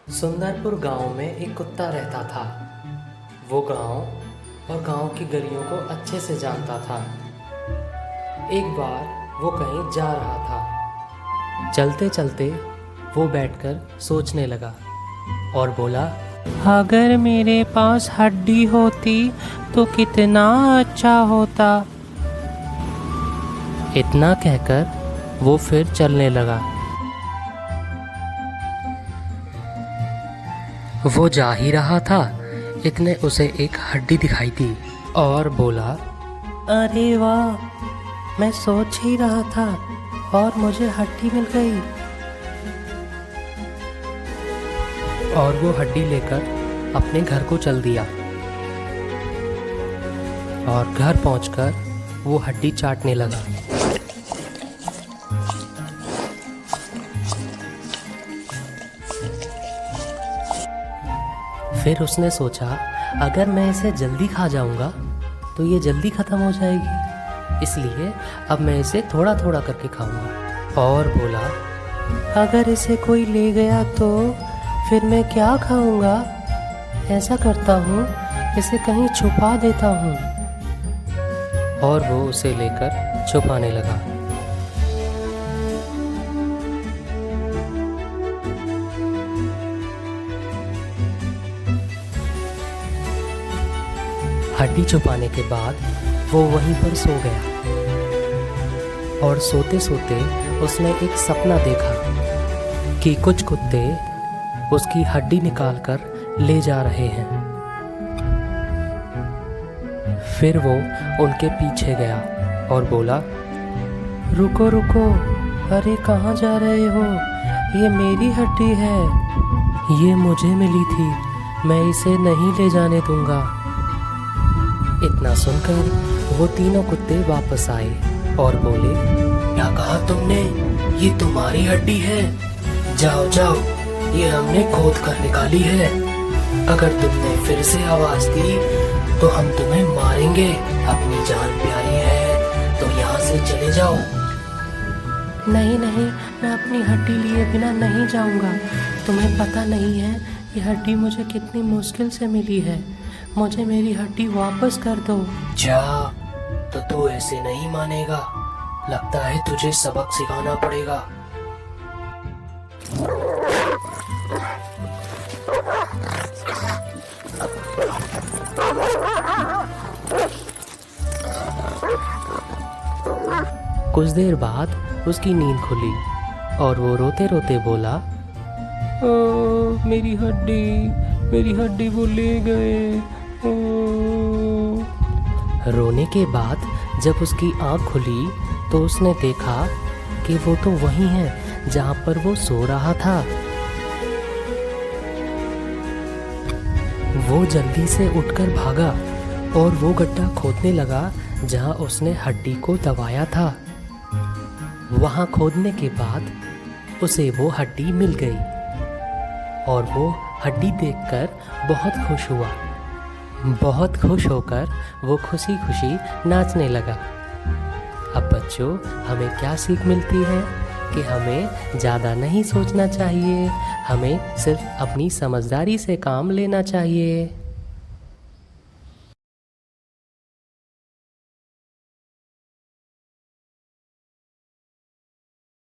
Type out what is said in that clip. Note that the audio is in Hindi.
सुंदरपुर गांव में एक कुत्ता रहता था। वो गांव और गांव की गलियों को अच्छे से जानता था। एक बार वो कहीं जा रहा था। चलते चलते वो बैठकर सोचने लगा और बोला, अगर मेरे पास हड्डी होती तो कितना अच्छा होता। इतना कहकर वो फिर चलने लगा। वो जा ही रहा था, इतने उसे एक हड्डी दिखाई दी और बोला, अरे वाह, मैं सोच ही रहा था और मुझे हड्डी मिल गई। और वो हड्डी लेकर अपने घर को चल दिया और घर पहुंचकर वो हड्डी चाटने लगा। फिर उसने सोचा, अगर मैं इसे जल्दी खा जाऊंगा तो ये जल्दी ख़त्म हो जाएगी, इसलिए अब मैं इसे थोड़ा थोड़ा करके खाऊंगा। और बोला, अगर इसे कोई ले गया तो फिर मैं क्या खाऊंगा। ऐसा करता हूँ, इसे कहीं छुपा देता हूँ। और वो उसे लेकर छुपाने लगा। हड्डी छुपाने के बाद वो वहीं पर सो गया और सोते सोते उसने एक सपना देखा कि कुछ कुत्ते उसकी हड्डी निकालकर ले जा रहे हैं। फिर वो उनके पीछे गया और बोला, रुको रुको, अरे कहाँ जा रहे हो? ये मेरी हड्डी है, ये मुझे मिली थी, मैं इसे नहीं ले जाने दूंगा। इतना सुनकर वो तीनों कुत्ते वापस आए और बोले, क्या कहा तुमने? ये तुम्हारी हड्डी है? जाओ जाओ, ये हमने खोद कर निकाली है। अगर तुमने फिर से आवाज दी तो हम तुम्हें मारेंगे। अपनी जान प्यारी है तो यहाँ से चले जाओ। नहीं नहीं, मैं अपनी हड्डी लिए बिना नहीं जाऊंगा। तुम्हें पता नहीं है ये हड्डी मुझे कितनी मुश्किल से मिली है। मुझे मेरी हड्डी वापस कर दो। जा, तो तू ऐसे नहीं मानेगा। लगता है तुझे सबक सिखाना पड़ेगा। कुछ देर बाद उसकी नींद खुली और वो रोते रोते बोला, ओ मेरी हड्डी वो ले गए। ओ। रोने के बाद जब उसकी आंख खुली तो उसने देखा कि वो तो वही है जहां पर वो सो रहा था। वो जल्दी से उठकर भागा और वो गड्ढा खोदने लगा जहां उसने हड्डी को दबाया था। वहां खोदने के बाद उसे वो हड्डी मिल गई और वो हड्डी देखकर बहुत खुश हुआ। बहुत खुश होकर वो खुशी खुशी नाचने लगा। अब बच्चों, हमें क्या सीख मिलती है कि हमें ज़्यादा नहीं सोचना चाहिए, हमें सिर्फ अपनी समझदारी से काम लेना चाहिए।